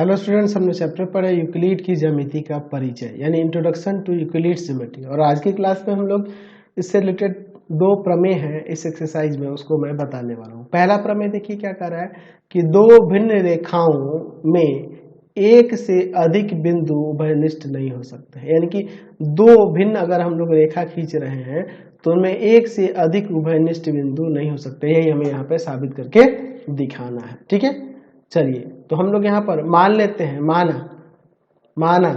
Hello students, हमने chapter पढ़ा Euclid की ज्यामिति का परिचय यानी इंट्रोडक्शन टू यूक्लिड ज्योमेट्री। और आज की क्लास में हम लोग इससे रिलेटेड दो प्रमेय हैं इस एक्सरसाइज में, उसको मैं बताने वाला हूँ। पहला प्रमेय देखिए क्या कर रहा है कि दो भिन्न रेखाओं में एक से अधिक बिंदु उभयनिष्ठ नहीं हो सकते हैं। यानी कि दो भिन्न अगर हम लोग रेखा खींच रहे हैं तो उनमें एक से अधिक उभयनिष्ठ बिंदु नहीं हो सकते। यही हमें यहाँ पे साबित करके दिखाना है। ठीक है, चलिए तो हम लोग यहाँ पर मान लेते हैं, माना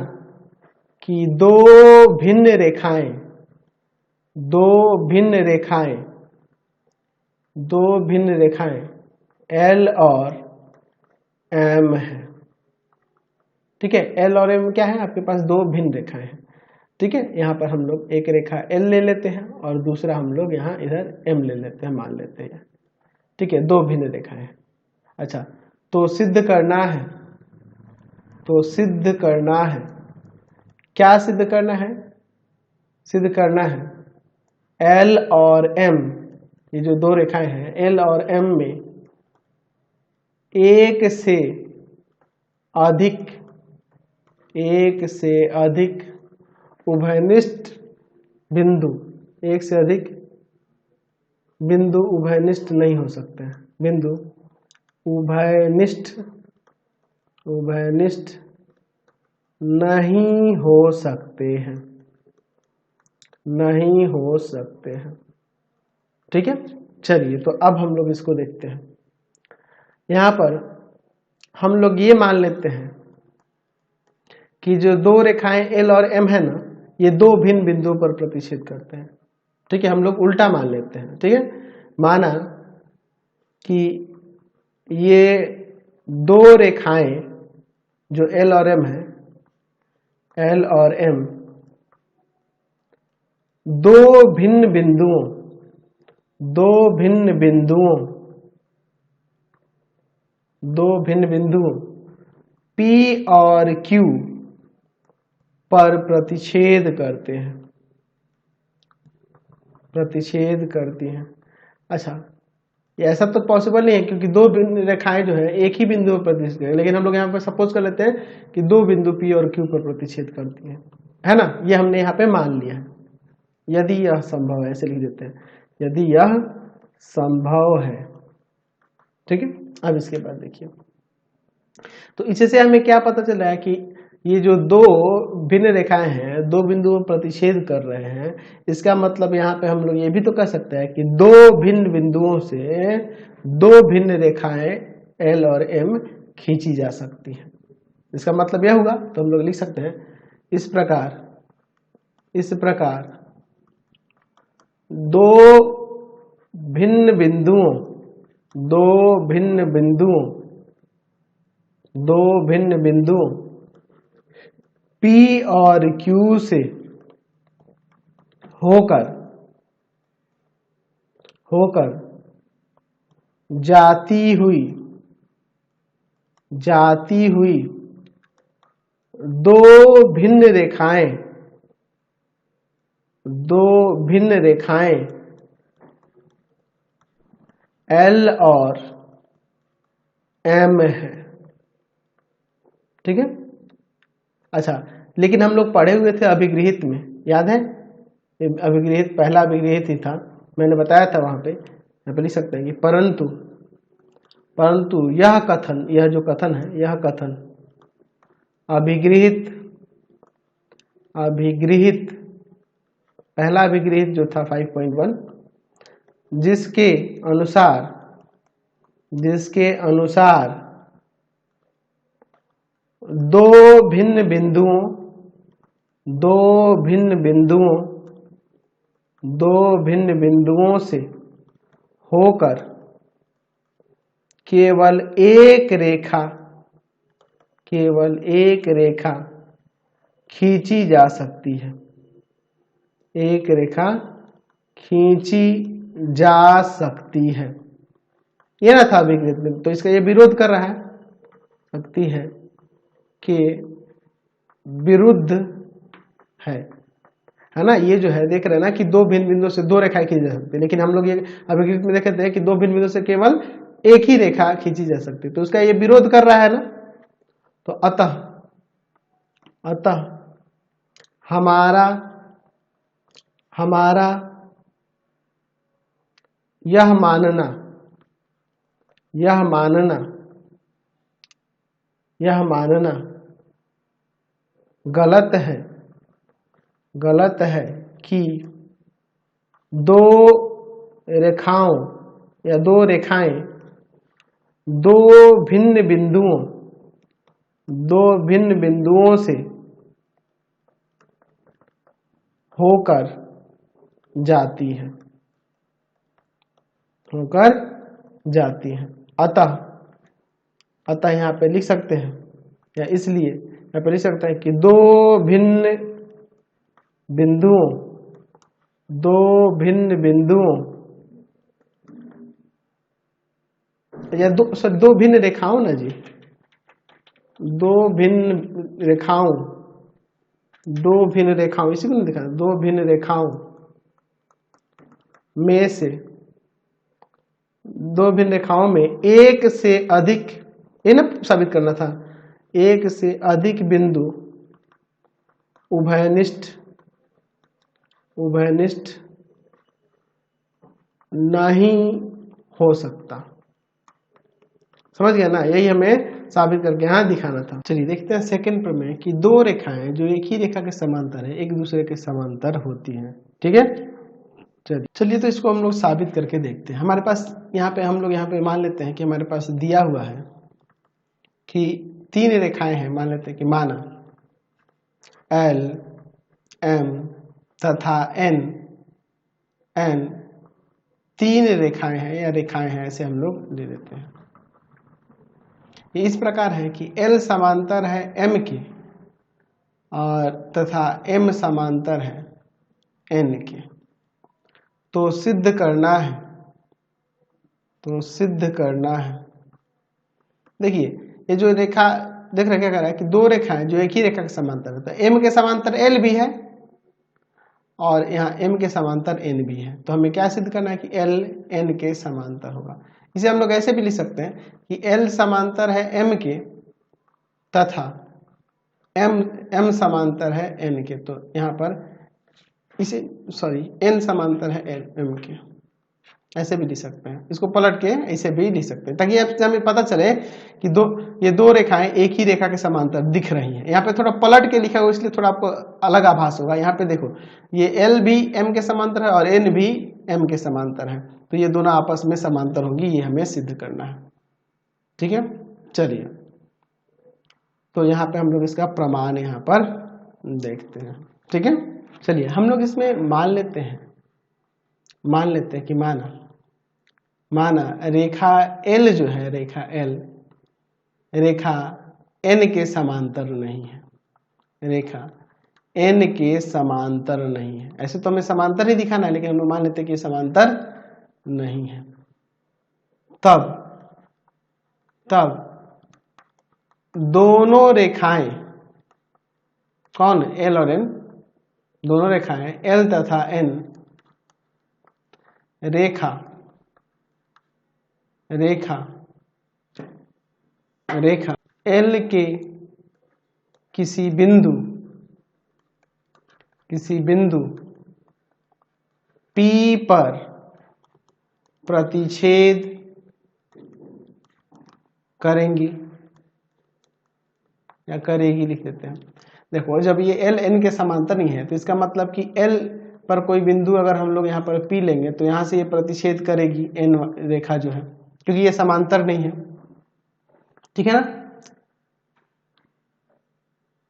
कि दो भिन्न रेखाएं L और M है। ठीक है, L और M क्या है, आपके पास दो भिन्न रेखाएं हैं। ठीक है, यहाँ पर हम लोग एक रेखा L ले लेते हैं और दूसरा हम लोग यहाँ इधर M ले लेते हैं, मान लेते हैं। ठीक है, दो भिन्न रेखाएं हैं। अच्छा, तो सिद्ध करना है, क्या सिद्ध करना है? सिद्ध करना है L और M, ये जो दो रेखाएं हैं L और M में एक से अधिक उभयनिष्ठ बिंदु, एक से अधिक बिंदु उभयनिष्ठ नहीं हो सकते हैं। बिंदु उभयनिष्ठ नहीं हो सकते हैं। ठीक है, चलिए तो अब हम लोग इसको देखते हैं। यहाँ पर हम लोग ये मान लेते हैं कि जो दो रेखाएं L और M है ना, ये दो भिन्न बिंदुओं पर प्रतिच्छेद करते हैं। ठीक है, हम लोग उल्टा मान लेते हैं। ठीक है, माना कि ये दो रेखाएं जो L और M है, L और M दो भिन्न बिंदुओं P और Q पर प्रतिच्छेद करती हैं। अच्छा, ये ऐसा तो पॉसिबल नहीं है क्योंकि दो भिन्न रेखाएं जो है एक ही बिंदु पर प्रतिच्छेद करें, लेकिन हम लोग यहाँ पर सपोज कर लेते हैं कि दो बिंदु P और Q पर प्रतिच्छेद करती हैं, है ना। ये हमने यहाँ पे मान लिया है। यदि यह संभव है, ऐसे लिख देते हैं, यदि यह संभव है। ठीक है, अब इसके बाद देखिए, तो इससे हमें क्या पता चल रहा है कि ये जो दो भिन्न रेखाएं हैं दो बिंदुओं पर प्रतिच्छेद कर रहे हैं। इसका मतलब यहाँ पे हम लोग ये भी तो कह सकते हैं कि दो भिन्न बिंदुओं से दो भिन्न रेखाएं L और M खींची जा सकती हैं। इसका मतलब यह होगा, तो हम लोग लिख सकते हैं इस प्रकार दो भिन्न बिंदुओं P और Q से होकर जाती हुई दो भिन्न रेखाएं L और M है। ठीक है, अच्छा, लेकिन हम लोग पढ़े हुए थे अभिगृहित में, याद है? अभिगृहित पहला अभिगृहित ही था, मैंने बताया था वहां पे, यहाँ पे लिख सकते हैं कि परंतु यह जो कथन है, यह कथन अभिगृहित पहला अभिगृहित जो था 5.1, जिसके अनुसार दो भिन्न बिंदुओं से होकर केवल एक रेखा खींची जा सकती है। एक रेखा खींची जा सकती है, ये ना था अभिगृहित में। तो इसका ये विरोध कर रहा है, सकती है कि विरुद्ध है ना। ये जो है देख रहे हैं ना कि दो भिन्न बिंदुओं से दो रेखाएं खींची जा सकती है, लेकिन हम लोग ये अभिगृहित में देखते हैं कि दो भिन्न बिंदुओं से केवल एक ही रेखा खींची जा सकती है। तो उसका ये विरोध कर रहा है ना, तो अतः हमारा यह मानना गलत है कि दो रेखाएं दो भिन्न बिंदुओं से होकर जाती हैं। अतः यहाँ पे लिख सकते हैं, या इसलिए यहाँ पे लिख सकते हैं कि दो भिन्न बिंदुओं या दो भिन्न रेखाओं ना जी, दो भिन्न रेखाओं इसी को नहीं दिखा, दो भिन्न रेखाओं में एक से अधिक, ये ना साबित करना था, एक से अधिक बिंदु उभयनिष्ठ नहीं हो सकता। समझ गया ना, यही हमें साबित करके यहाँ दिखाना था। चलिए देखते हैं सेकंड प्रमेय कि दो रेखाएं जो एक ही रेखा के समांतर है एक दूसरे के समांतर होती हैं। ठीक है, चलिए तो इसको हम लोग साबित करके देखते हैं। हमारे पास यहाँ पे हम लोग यहाँ पे मान लेते हैं कि हमारे पास दिया हुआ है कि तीन रेखाएं हैं। मान लेते हैं कि माना L, M तथा N तीन रेखाएं हैं या रेखाएं हैं, ऐसे हम लोग ले लेते हैं। ये इस प्रकार है कि L समांतर है M के और तथा M समांतर है N के। तो सिद्ध करना है। देखिए ये जो रेखा देख रहे क्या कर रहा है कि दो रेखाएं जो एक ही रेखा के समांतर है, तो M के समांतर L भी है और यहाँ M के समांतर N भी है। तो हमें क्या सिद्ध करना है कि L N के समांतर होगा। इसे हम लोग ऐसे भी लिख सकते हैं कि L समांतर है M के तथा M समांतर है N के। तो यहाँ पर N समांतर है M के, ऐसे भी लिख सकते हैं। इसको पलट के ऐसे भी लिख सकते हैं ताकि हमें पता चले कि ये दो रेखाएं एक ही रेखा के समांतर दिख रही हैं। यहाँ पे थोड़ा पलट के लिखा हुआ इसलिए थोड़ा आपको अलग आभास होगा। यहाँ पे देखो ये L भी M के समांतर है और N भी M के समांतर है, तो ये दोनों आपस में समांतर होगी, ये हमें सिद्ध करना है। ठीक है, चलिए तो यहाँ पे हम लोग इसका प्रमाण यहाँ पर देखते हैं। ठीक है, चलिए हम लोग इसमें मान लेते हैं कि माना रेखा L जो है, रेखा N के समांतर नहीं है, N के समांतर नहीं है। ऐसे तो हमें समांतर ही दिखाना है, लेकिन हम लोग मान लेते हैं कि समांतर नहीं है। तब दोनों रेखाएं, कौन, L और N, दोनों रेखाएं L तथा N रेखा L के किसी बिंदु P पर प्रतिच्छेद करेंगी या करेगी, लिख देते हैं। देखो जब ये L N के समांतर नहीं है तो इसका मतलब कि L पर कोई बिंदु अगर हम लोग यहाँ पर P लेंगे तो यहाँ से ये प्रतिच्छेद करेगी N रेखा जो है, क्योंकि ये समांतर नहीं है। ठीक है ना।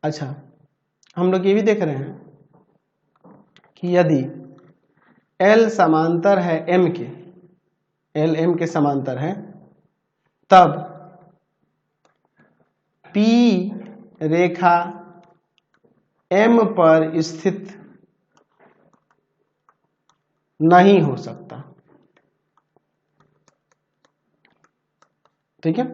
अच्छा, हम लोग ये भी देख रहे हैं कि यदि L समांतर है M के, L M के समांतर है, तब P रेखा M पर स्थित नहीं हो सकता। ठीक है,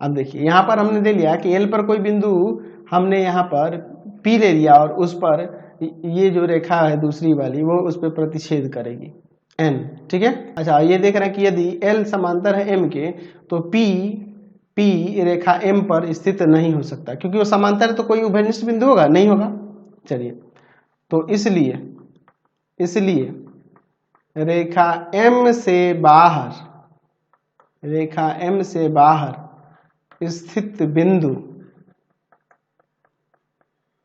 अब देखिए यहां पर हमने ले लिया कि L पर कोई बिंदु हमने यहाँ पर P ले लिया और उस पर ये जो रेखा है दूसरी वाली वो उस पर प्रतिच्छेद करेगी N। ठीक है, अच्छा ये देख रहे हैं कि यदि L समांतर है M के तो P P रेखा M पर स्थित नहीं हो सकता, क्योंकि वो समांतर है तो कोई उभयनिष्ठ बिंदु होगा, नहीं होगा। चलिए, तो इसलिए रेखा M से बाहर स्थित बिंदु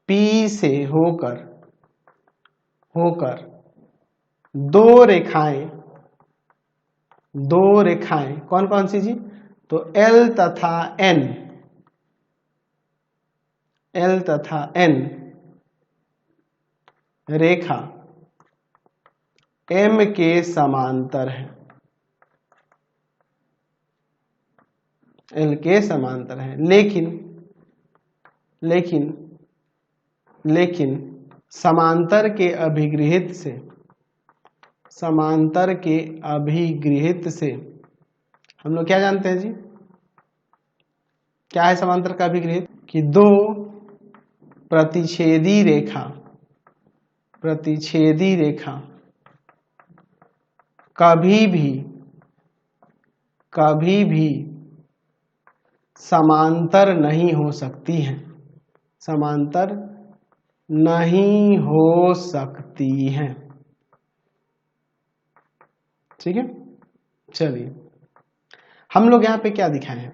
P से होकर दो रेखाएं कौन कौन सी जी? तो L तथा N रेखा M के समांतर है, L के समांतर है। लेकिन समांतर के अभिगृहित से हम लोग क्या जानते हैं जी? क्या है समांतर का अभिगृहित? कि दो प्रतिच्छेदी रेखा कभी भी समांतर नहीं हो सकती हैं, ठीक है। चलिए, हम लोग यहाँ पे क्या दिखाए हैं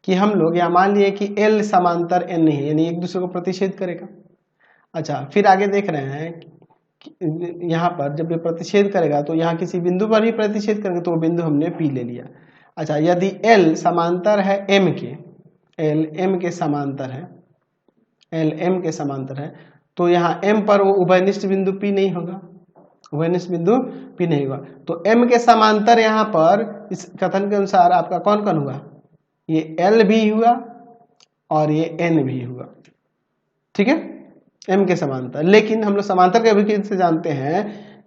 कि हम लोग यहाँ मान लिए कि L समांतर N नहीं है, यानी एक दूसरे को प्रतिच्छेद करेगा। अच्छा, फिर आगे देख रहे हैं कि यहाँ पर जब ये प्रतिच्छेद करेगा तो यहाँ किसी बिंदु पर भी प्रतिच्छेद करेंगे, तो वो बिंदु हमने P ले लिया। अच्छा, यदि L समांतर है M के, L M के समांतर है, तो यहाँ M पर वो उभयनिष्ठ बिंदु P नहीं होगा, तो M के समांतर यहाँ पर इस कथन के अनुसार आपका कौन कौन हुआ? ये L भी हुआ और ये N भी हुआ, ठीक है, M के समांतर। लेकिन हम लोग समांतर के अभिगृहित से जानते हैं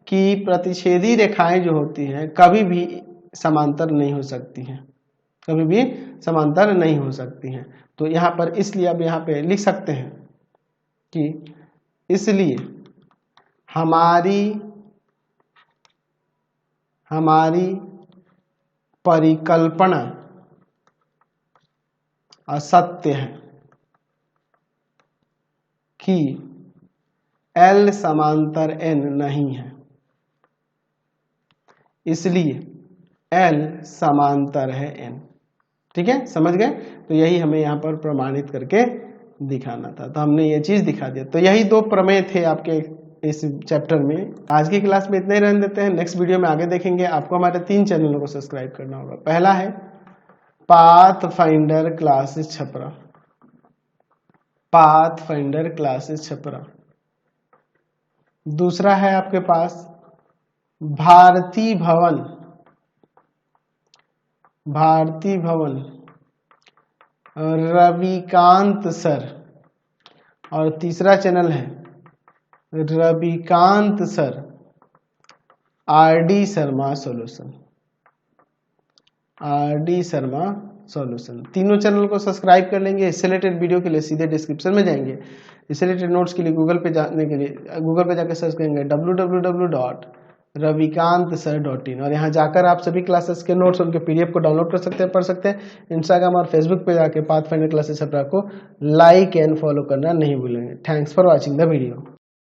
कि प्रतिच्छेदी रेखाएं जो होती हैं कभी भी समांतर नहीं हो सकती हैं, तो यहाँ पर इसलिए अब यहाँ पे लिख सकते हैं कि इसलिए हमारी परिकल्पना असत्य है कि L समांतर N नहीं है, इसलिए L समांतर है N। ठीक है, समझ गए? तो यही हमें यहाँ पर प्रमाणित करके दिखाना था, तो हमने ये चीज दिखा दिया। तो यही दो प्रमेय थे आपके इस चैप्टर में। आज की क्लास में इतना ही रहने देते हैं, नेक्स्ट वीडियो में आगे देखेंगे। आपको हमारे 3 चैनलों को सब्सक्राइब करना होगा। पहला है पाथफाइंडर क्लासेस छपरा, दूसरा है आपके पास भारती भवन रविकांत सर, और तीसरा चैनल है Ravikant sir RD Sharma solution. तीनों चैनल को सब्सक्राइब कर लेंगे। इससे रिलेटेड वीडियो के लिए सीधे डिस्क्रिप्शन में जाएंगे। इससे रिलेटेड नोट्स के लिए गूगल पे जाकर सर्च करेंगे www.ravikantsir.in, और यहाँ जाकर आप सभी क्लासेस के नोट्स उनके PDF को डाउनलोड कर सकते हैं, पढ़ सकते हैं। इंस्टाग्राम और फेसबुक पे जाके पाथफाइंडर क्लासेस छपरा को लाइक एंड फॉलो करना नहीं भूलेंगे। Thanks for watching the video.